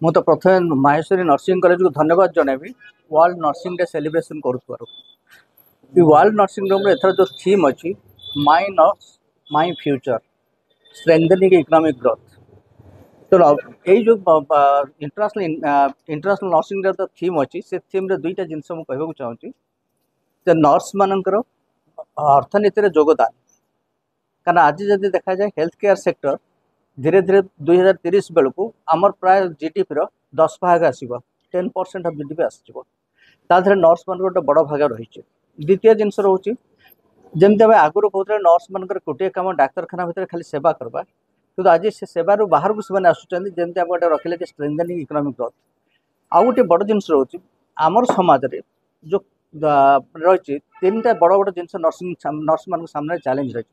ମୁଁ ତ ପ୍ରଥମେ ମାହେଶ୍ୱରୀ ନର୍ସିଂ କଲେଜକୁ ଧନ୍ୟବାଦ ଜଣାଇବି ୱାର୍ଲଡ ନର୍ସିଂ ଡେ ସେଲିବ୍ରେସନ୍ କରୁଥିବାରୁ। ଏ ୱାର୍ଲଡ ନର୍ସିଂ ଡେରେ ଏଥର ଯେଉଁ ଥିମ୍ ଅଛି ମାଇ ନର୍ସ ମାଇ ଫ୍ୟୁଚର ଷ୍ଟ୍ରେଙ୍ଗଥେନିଂ ଇକୋନୋମିକ୍ ଗ୍ରୋଥ। ତେଣୁ ଏଇ ଯେଉଁ ଇଣ୍ଟରନ୍ୟାସନାଲ ନର୍ସିଂ ଡେ ତ ଥିମ୍ ଅଛି, ସେ ଥିମ୍ରେ ଦୁଇଟା ଜିନିଷ ମୁଁ କହିବାକୁ ଚାହୁଁଛି ଯେ ନର୍ସମାନଙ୍କର ଅର୍ଥନୀତିରେ ଯୋଗଦାନ। କାରଣ ଆଜି ଯଦି ଦେଖାଯାଏ ହେଲ୍ଥ କେୟାର ସେକ୍ଟର धीरे धीरे 2030 बेलू आमर प्राय जीडीपी 10% आसो 10% ऑफ जीडीपी आसो नर्स मान गोटे बड़ भाग रही। द्वितीय जिनस रोचे जमी आम आगुरी कहते नर्स मान गोटे कम डाक्तखाना भितर खाली सेवा करवा, कि आज से सेवार बाहर को से आसुँच जमी आप रखिले कि स्ट्रेंथनिंग इकोनॉमिक ग्रोथ। आउ गोटे बड़ जिनस रोचे आमर समाज रे जो रही तीन टा बड़ बड़ जिन नर्स मान सामने चैलेंज रही।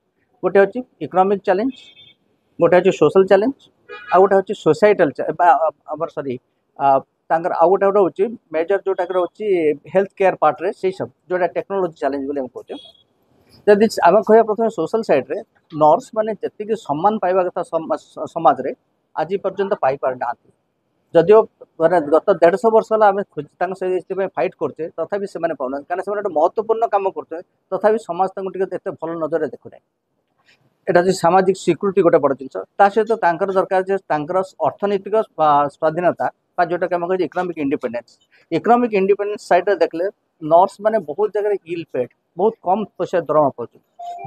गोटे हूँ इकोनॉमिक चैलेंज, गोटे हूँ सोशल चैलेंज, आ गोटे हूँ सोसाइटल सॉरी आउ गोटे हूँ मेजर जोटा रोचे हेल्थ केयर पार्ट रे से सब जोटा टेक्नोलॉजी चैलेंज बोले कहते। जदि आम कह प्रथम सोशल साइड रे नर्स मैंने जी सम्मान पाइबा कथा समाज रे आज पर्यंत पाई पार ना। जदिओ मैंने गत 150 वर्ष है आम फाइट करते तथापि से पाऊना, कहीं से महत्वपूर्ण कम करते तथापि समाज एत भल नजर देखु ना। এটা যে সামাজিক স্বীকৃতি গোটে বড় জিনিস, তা সহিত তাঁর দরকার যে তাঁর অর্থনৈতিক স্বাধীনতা বা যেটা আমি কही ইকোনॉमिक इंडिपेंडेंस। इकोनॉमिक इंडिपेंडेंस साइड देखले नर्स मैंने बहुत जगह इल पेड बहुत कम पैसा दरमा पाँच।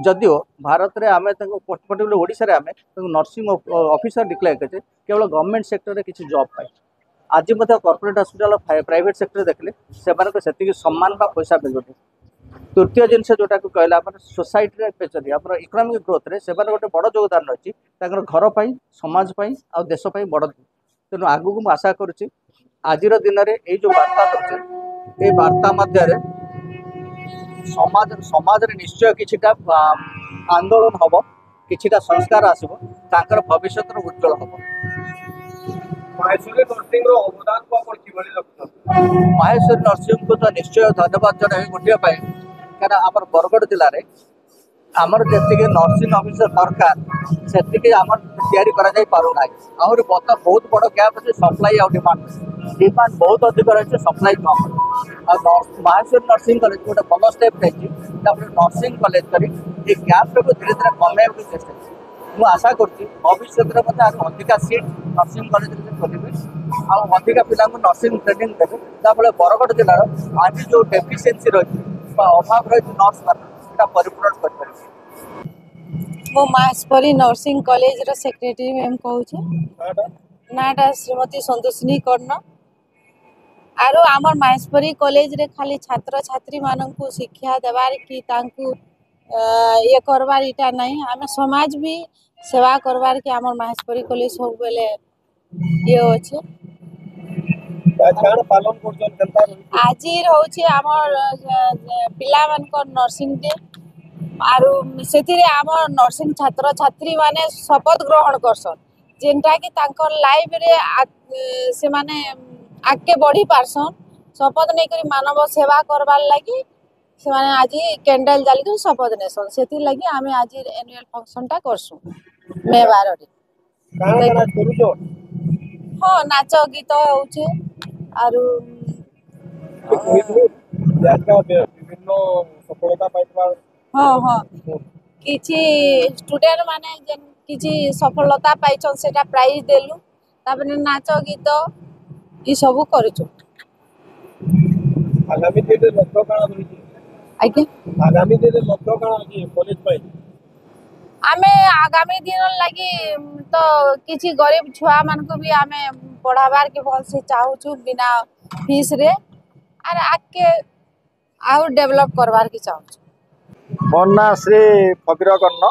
जदिओ भारत में आम पर्टिकुलर ओडिशा रे आम नर्सिंग ऑफिसर डिक्लेयर करते केवल गवर्नमेंट सेक्टर में किसी जॉब पाए। आज कॉर्पोरेट हॉस्पिटल प्राइवेट सेक्टर देखले से सम्मान बा पैसा मिलुनी। तृतीय जिनस जोटा को कहला सोसाइटी पेचरी आम इकोनॉमिक ग्रोथ रे से गोटे बड़ योगदान रही घर पर समाज आ देश बड़। तेणु आगू को आशा करुच्ची आज दिन में ये जो वार्ता कर वार्ता मध्य समाज समाज रे निश्चय किछिटा आंदोलन हम किछिटा संस्कार आसब तांकर भविष्य उज्जवल हम। माहेश्वरी नर्सिंग को तो निश्चय धन्यवाद जन गोटे क्या आम बरगढ़ जिले में आमर जी नर्सिंग ऑफिसर दरकार से आम या पारना आहरी बहुत बड़ गैप अच्छे सप्लाई और डिमांड। डिमांड बहुत अधिक रही सप्लाई कम। माहेश्वरी नर्सिंग कॉलेज गोटे भल स्टेप नहीं नर्सिंग कॉलेज कर गैप को धीरे धीरे कमे चेष्टा मुझे आशा करुँच भविष्य में अधिका सीट नर्सिंग कॉलेज खोलेंगे आधिका पिला नर्सिंग ट्रेनिंग देवे जहाँफल बरगढ़ जिलार आज जो डेफिसीयसी रही अभाव रही नर्स मान परिपूरण कर। मो माहेश्वरी नर्सिंग कॉलेज रो सेक्रेटरी मैम कहूँ नाटा श्रीमती संतोषिनी कर्ण। आरो आमर माहेश्वरी कॉलेज रे खाली छात्र छात्री माननकु शिक्षा देवार कि तांकु ये करवार इटा नहीं आम समाज भी सेवा करवार कि आमर माहेश्वरी कॉलेज सब बेले ये अच्छे आज हूँ आमर पिला मानकर नर्सिंग डे आरु से आम नर्सिंग छात्र छात्री माने शपथ ग्रहण करसन जेनटा कि तांकर लाइफ रे से माने आगे बढ़ी पारसन शपथ नहीं करी मानव सेवा करवार लगी से माने आज कैंडल जाली शपथ नेसन से लगी आम आज एनुअल फंक्शन टा करसु मे 12 रे। हाँ नाच गीत होचे आरु हाँ हाँ किछि स्टूडेंट माने जेन किछि सफलता पाइछन सेटा प्राइज देलु तापने नाच गीत ई सब करछु। आगामी दिन में लक्ष्य काना रही आज्ञा आगामी दिन में लक्ष्य काना अछि कॉलेज पाई आमे आगामी दिन लगी तो किछि गरीब छुआ मान को भी आमे पढ़ाबार के भल से चाहूछु बिना फीस रे आर आके आउ डेवलप करवार के चाहूछु। मोर ना श्री फकीर कर्ण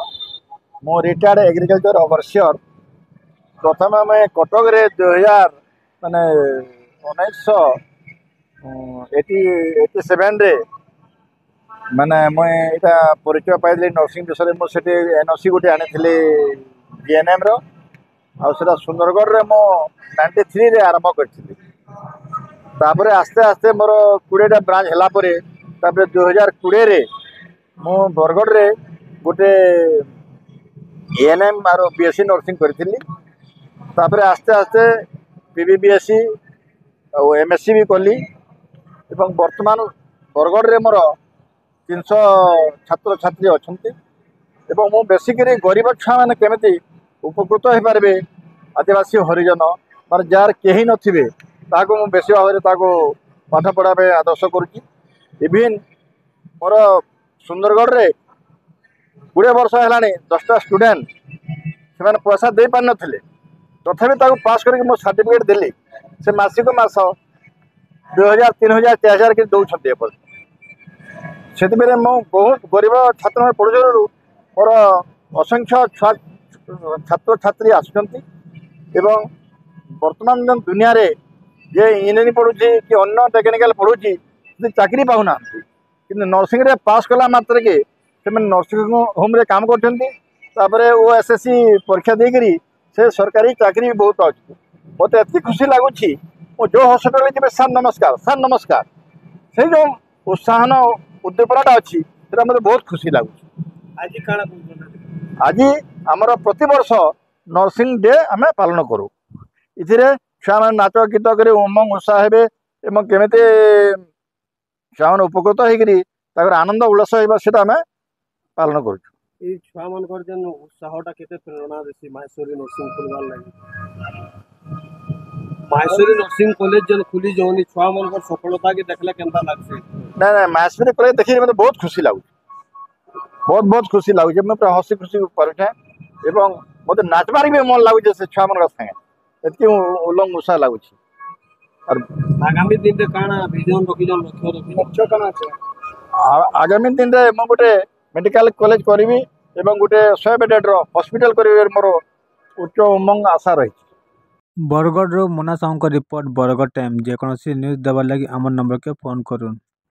मो रिटायर्ड एग्रीकल्चर ओवरसियर। प्रथम आम कटक रे 2000 माने 1987 रे माने मुझे परिचय पाई नर्सिंग विषय में मुझे एनओसी गोटे आनी जीएनएम रो आउटा सुंदरगढ़ रे मो 93 रे आरंभ कर आस्ते आस्ते मोर 20टा ब्रांच है 2020 रे मु बरगढ़ रे गोटे एएनएम आरो बीएससी नर्सिंग करी आस्ते आस्ते PBBSc ଆଉ MSc भी कली एवं वर्तमान बरगढ़ रे मोर 300 छात्र छात्री अच्छा एवं मु बेसिकली गरीब छुआ मैंने केमी उपकृत हो पारे आदिवासी हरिजन मान जार कहीं नथिबे ताको मु बेसी भाव में पाठ पढ़ापे आदर्श करुच्ची इभिन मोर सुंदरगढ़ रे 20 वर्ष है 10टा स्टूडेंट से पैसा दे पार नथिले तथापि पास करके मो सर्टिफिकेट देली से मासिक मास 2000 3000 4000 के दौरान से बहुत गरीब छात्र पढ़ुचर मोर असंख्य छुआ छात्र छात्री आसुँच वर्तमान दुनिया रे जे इंजीनियरिंग पढ़ुची कि अन्य टेक्निकल पढ़ुची चाकरी पाऊना कि नर्सिंग रे पास कला मात्र के नर्सिंग होम रे काम करते OSSC परीक्षा देकरी से सरकारी चाकरी भी बहुत अच्छी मत एत खुशी लगुच जो हॉस्पिटल जी सर नमस्कार से जो उत्साहन उद्दीपना अच्छी मतलब बहुत खुशी लगुच आज आमर प्रति वर्ष नर्सिंग डे आम पालन करूँ इथिरे छुआ मैंने नाच गीत कर उमंग उत्साह हे केमी छुआ मैंने उपकृत होकर आनंद उल्लास होगा आम पालन करूँ छुआ मान उत्साहटा केते प्रेरणा देसी माहेश्वरी नर्सिंग खोलवार लगी माहेश्वरी नर्सिंग कॉलेज जन खुली जोनी छुआ मान सफलता के देखले केनता लागसे ना माहेश्वरी कॉलेज देखि मतलब बहुत खुशी लागु बहुत खुशी लागु मैं पूरा हसी खुशी पारे एवं मत नाचबार भी मन लगुचे से छुआ मान संगे एतकी उलंग उत्साह लगुच आगामी दिन रे काना विजन रखिजन लक्ष्य काना আছে आगामी दिन रे म गोटे मेडिकल कॉलेज करी एवं गोटे 100 बेडेड हॉस्पिटल करी मोर उच्च उमंग आशा रही बरगढ़ मोना साहू रिपोर्ट बरगढ़ टाइम जेकोसी न्यूज देवार लगी आम नंबर के फोन करूँ।